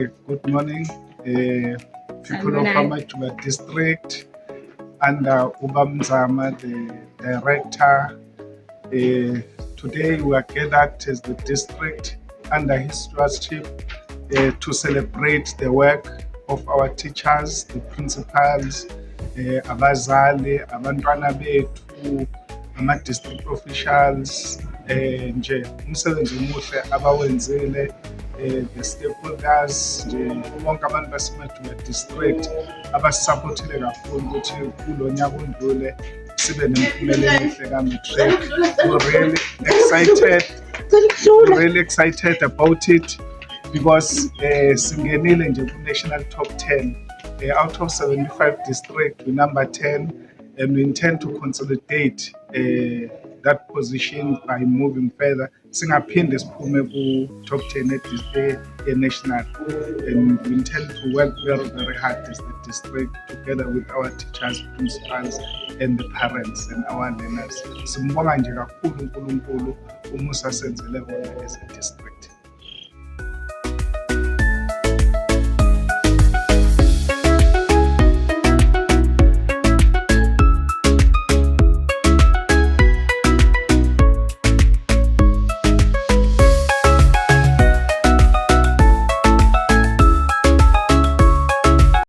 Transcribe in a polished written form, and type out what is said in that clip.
Good morning, people of Amajuba District, under Ubamzama, the director. Today we are gathered as the district under his stewardship to celebrate the work of our teachers, the principals, abazali, abantwana bethu, ama-district officials, nje umsebenzi omuhle abawenzile, the stakeholders, nje bonke abantu baseMajuba district abasupportile kakhulu ukuthi kulo nyaka ondlule sibe nemiphumela emihle ka-matric. We're really excited about it because singenile nje ku-national top 10. Out of 75 districts, we're number 10, and we intend to consolidate that position by moving further. Singaphinde siphume ku-top 10 national, and we intend to work very, very hard as the district together with our teachers, principals, and the parents and our learners. Simbonga nje kakhulu uNkulunkulu umusa senzele bona as a district.